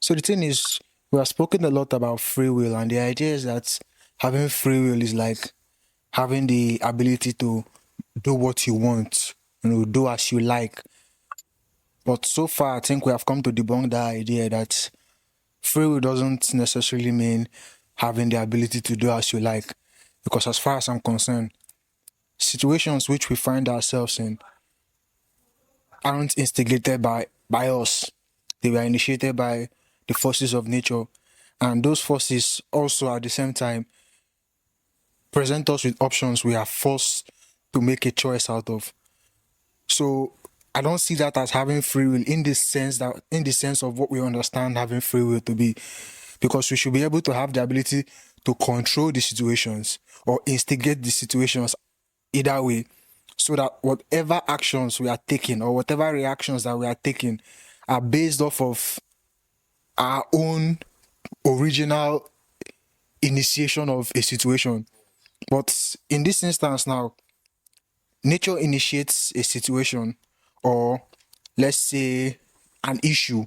So the thing is, we have spoken a lot about free will, and the idea is that having free will is like having the ability to do what you want, do as you like. But so far, I think we have come to debunk that idea that free will doesn't necessarily mean having the ability to do as you like. Because as far as I'm concerned, situations which we find ourselves in aren't instigated by us. They were initiated by the forces of nature. And those forces also at the same time present us with options we are forced to make a choice out of. So I don't see that as having free will in the sense of what we understand having free will to be. Because we should be able to have the ability to control the situations or instigate the situations either way, so that whatever actions we are taking or whatever reactions that we are taking are based off of our own original initiation of a situation. But in this instance now, nature initiates a situation, or let's say an issue,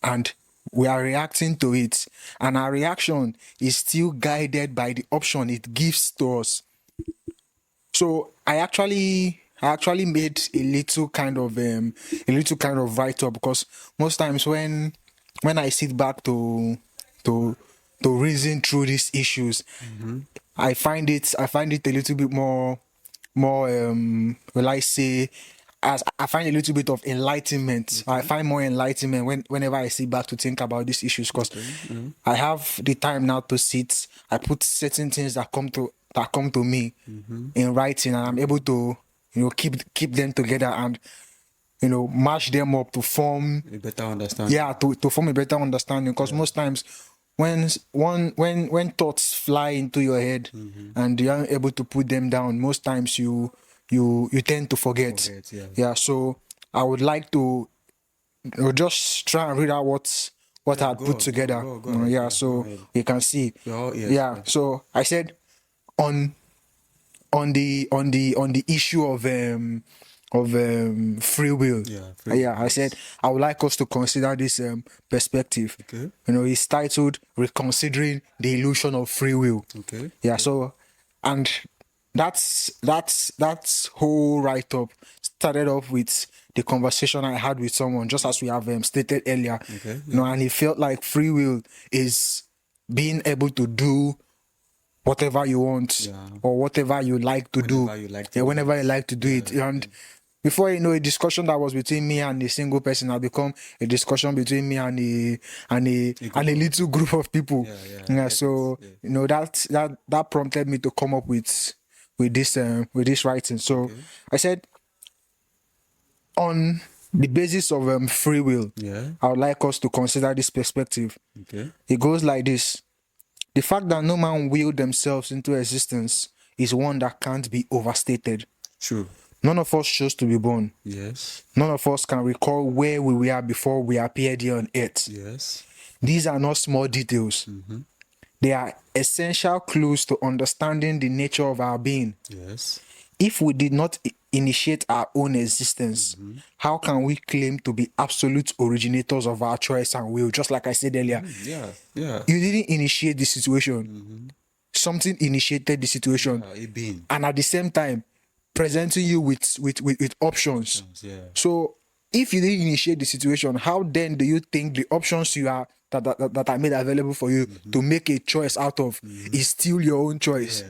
and we are reacting to it, and our reaction is still guided by the option it gives to us. So I actually made a little kind of write up, because most times when I sit back to reason through these issues, I find it a little bit more will I say, as I find a little bit of enlightenment. I find more enlightenment whenever I sit back to think about these issues, because I have the time now to sit. I put certain things that come to me in writing, and I'm able to keep them together and mash them up to form A better understanding. yeah, to form a better understanding. Because most times when thoughts fly into your head and you aren't able to put them down, most times you tend to forget. Yeah, so I would like to just try and read out what I had put together. So you can see. So I said on the issue of free will. I said I would like us to consider this perspective. Okay. It's titled "Reconsidering the Illusion of Free Will." Okay. So, and that's whole write up started off with the conversation I had with someone, just as we have stated earlier. Okay. And it felt like free will is being able to do whatever you want, or whatever you like to do, whenever you like to do it. And before you know, a discussion that was between me and a single person has become a discussion between me and a little group of people. So that prompted me to come up with this writing. So I said, on the basis of free will, I would like us to consider this perspective. It goes like this: the fact that no man willed themselves into existence is one that can't be overstated. True. None of us chose to be born. Yes. None of us can recall where we were before we appeared here on earth. Yes. These are not small details. They are essential clues to understanding the nature of our being. Yes. If we did not initiate our own existence, how can we claim to be absolute originators of our choice and will? Just like I said earlier, you didn't initiate the situation. Something initiated the situation, a being, and at the same time presenting you with options. So if you didn't initiate the situation, how then do you think the options you are that are made available for you to make a choice out of is still your own choice?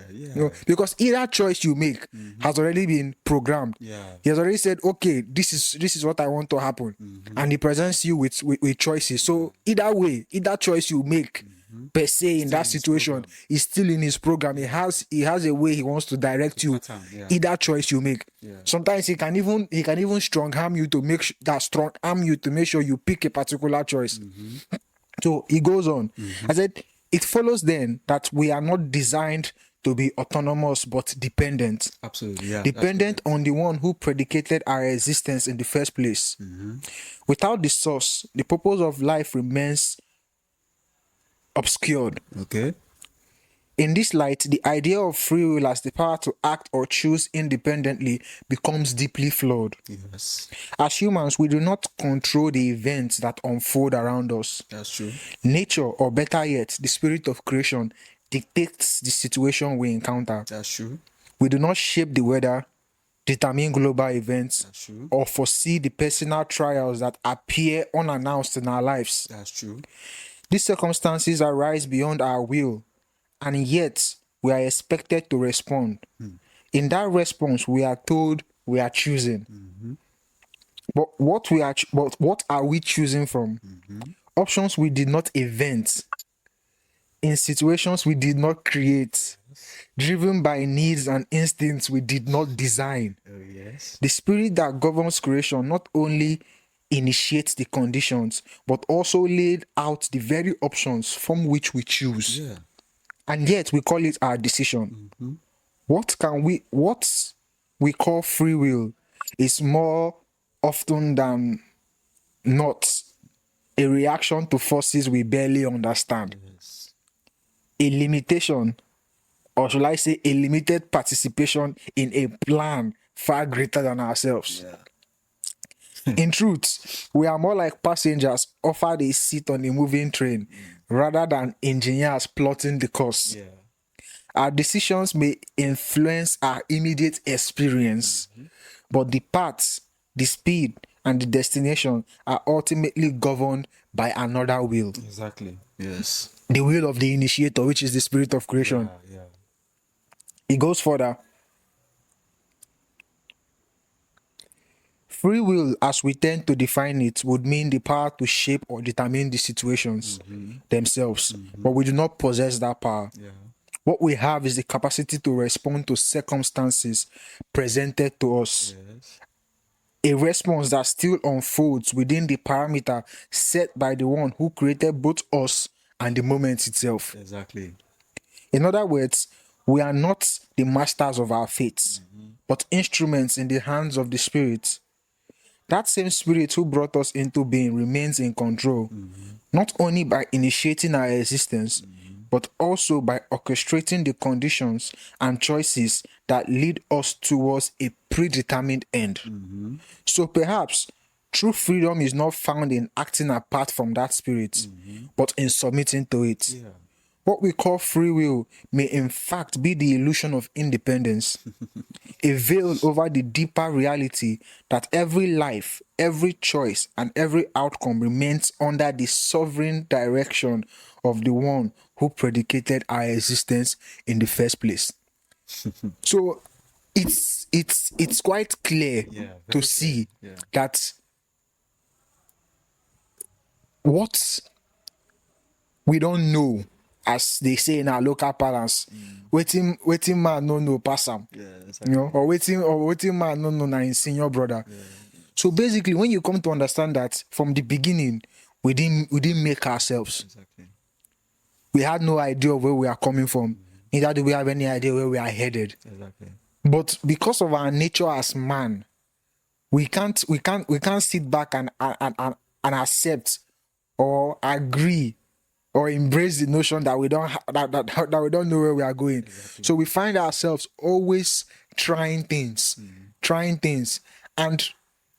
Because either choice you make has already been programmed. He has already said, okay, this is what I want to happen, and he presents you with choices. So either way, either choice you make per se in that situation is still in his program. He has a way he wants to direct you. Either choice you make. Sometimes he can even strong arm you to make sure you pick a particular choice. So he goes on. I said, it follows then that we are not designed to be autonomous but dependent. Absolutely, dependent on the one who predicated our existence in the first place. Without the source, the purpose of life remains obscured. In this light, the idea of free will as the power to act or choose independently becomes deeply flawed. Yes. As humans, we do not control the events that unfold around us. That's true. Nature, or better yet, the spirit of creation, dictates the situation we encounter. That's true. We do not shape the weather, determine global events, That's true. or foresee the personal trials that appear unannounced in our lives. That's true. These circumstances arise beyond our will, and yet we are expected to respond. In that response, we are told we are choosing. But what are we choosing from? Options we did not invent, in situations we did not create, driven by needs and instincts we did not design. Oh, yes. The spirit that governs creation not only initiates the conditions, but also laid out the very options from which we choose. Yeah. And yet we call it our decision. What we call free will is more often than not a reaction to forces we barely understand. Yes. A limitation, or should I say a limited participation in a plan far greater than ourselves. Yeah. In truth, we are more like passengers offered a seat on a moving train rather than engineers plotting the course. Yeah. Our decisions may influence our immediate experience, but the paths, the speed, and the destination are ultimately governed by another will. Exactly. Yes. The will of the initiator, which is the spirit of creation. Yeah. Yeah. It goes further. Free will, as we tend to define it, would mean the power to shape or determine the situations themselves, but we do not possess that power. Yeah. What we have is the capacity to respond to circumstances presented to us. Yes. A response that still unfolds within the parameter set by the one who created both us and the moment itself. Exactly. In other words, we are not the masters of our fates, but instruments in the hands of the Spirit. That same Spirit who brought us into being remains in control, not only by initiating our existence, but also by orchestrating the conditions and choices that lead us towards a predetermined end. So perhaps true freedom is not found in acting apart from that Spirit, but in submitting to it. Yeah. What we call free will may in fact be the illusion of independence, a veil over the deeper reality that every life, every choice, and every outcome remains under the sovereign direction of the one who predicated our existence in the first place. So it's quite clear Yeah, to very see clear. Yeah. that what we don't know, as they say in our local parlance, waiting man no no pass am. Yeah. You Exactly. know, or waiting man no no na him senior brother. So basically, when you come to understand that from the beginning, we didn't make ourselves. Exactly. We had no idea of where we are coming from. Neither do we have any idea where we are headed. Exactly. But because of our nature as man, we can't sit back and accept or agree or embrace the notion that we don't that we don't know where we are going. Exactly. So we find ourselves always trying things, and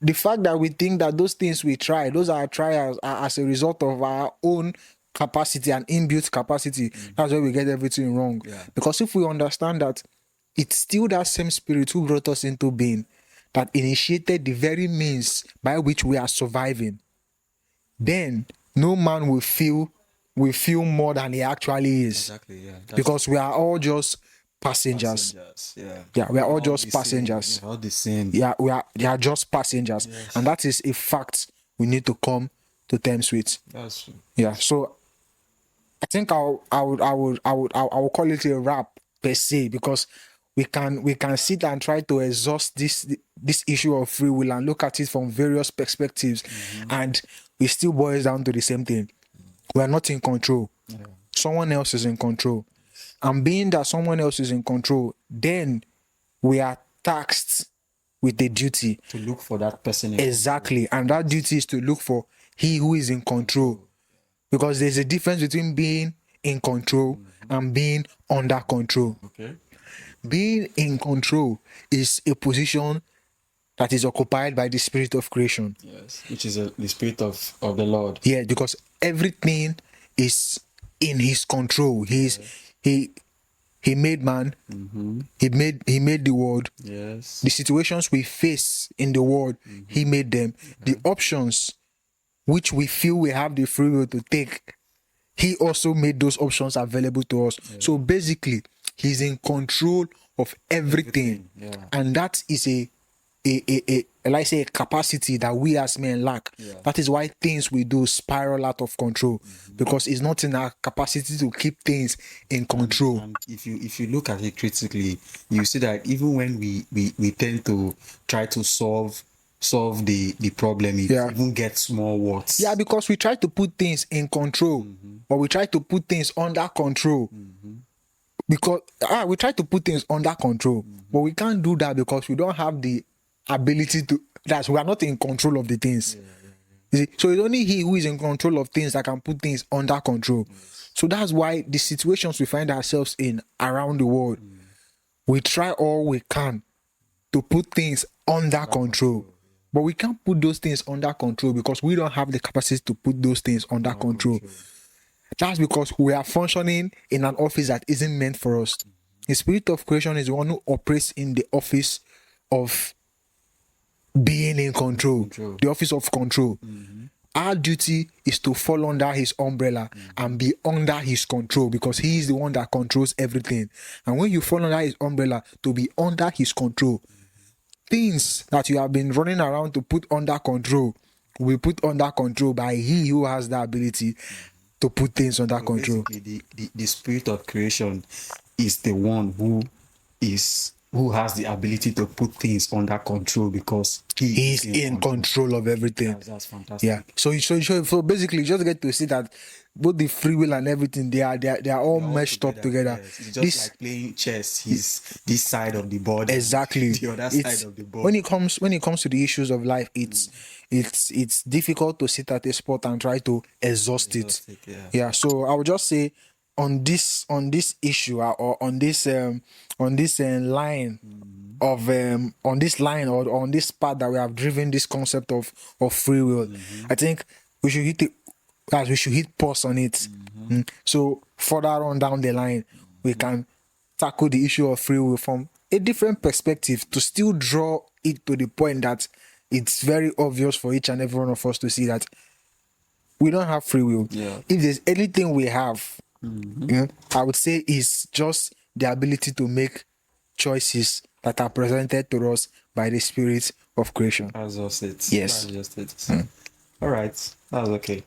the fact that we think that those things we try, those are trials, are as a result of our own capacity and inbuilt capacity. That's where we get everything wrong. Yeah. Because if we understand that it's still that same Spirit who brought us into being that initiated the very means by which we are surviving, then no man will feel more than he actually is. Exactly. Yeah. That's Because we are all just passengers. Yeah. Yeah, we are all just the same. passengers. Yeah, all the same. Yeah, they are just passengers. Yes. And that is a fact we need to come to terms with. That's true. Yeah. So I think I would call it a wrap per se, because we can sit and try to exhaust this issue of free will and look at it from various perspectives, and it still boils down to the same thing. We are not in control. Yeah. Someone else is in control. And being that someone else is in control, then we are taxed with a duty. To look for that person. Exactly. And that duty is to look for he who is in control. Because there's a difference between being in control and being under control. Okay. Being in control is a position that is occupied by the spirit of creation. Yes. Which is the spirit of the Lord. Yeah, because everything is in his control. He made man. He made the world. Yes. The situations we face in the world, he made them. The options which we feel we have the free will to take, he also made those options available to us. So basically, he's in control of everything. Yeah. And that is like I say, a capacity that we as men lack. Yeah. That is why things we do spiral out of control, because it's not in our capacity to keep things in control. And if you look at it critically, you see that even when we tend to try to solve the problem, it even gets more worse. Yeah, because we try to put things in control, or we try to put things under control. Because we try to put things under control, but we can't do that because we don't have the ability to. We are not in control of the things. You see? So it's only he who is in control of things that can put things under control. So that's why the situations we find ourselves in around the world, we try all we can to put things under control. But we can't put those things under control because we don't have the capacity to put those things under control. That's because we are functioning in an office that isn't meant for us. The spirit of creation is the one who operates in the office of being in control. The office of control. Our duty is to fall under his umbrella and be under his control, because he is the one that controls everything. And when you fall under his umbrella, to be under his control, things that you have been running around to put under control will be put under control by he who has the ability to put things under control. Basically, the spirit of creation is the one who has the ability to put things under control, because he is in control of everything. That's fantastic. Yeah. So basically, you just get to see that both the free will and everything, they are all meshed up together. Yes. It's just like playing chess. He's this side of the board, exactly. The other side of the board. When it comes to the issues of life, it's difficult to sit at a spot and try to exhaust it. Yeah. So I would just say, on this issue, or on this line of on this line, or on this path that we have driven this concept of free will, I think we should hit pause on it. So further on down the line, we can tackle the issue of free will from a different perspective, to still draw it to the point that it's very obvious for each and every one of us to see that we don't have free will. If there's anything we have, I would say, is just the ability to make choices that are presented to us by the spirit of creation. That's just it. Yes. That's just it. All right. That was okay.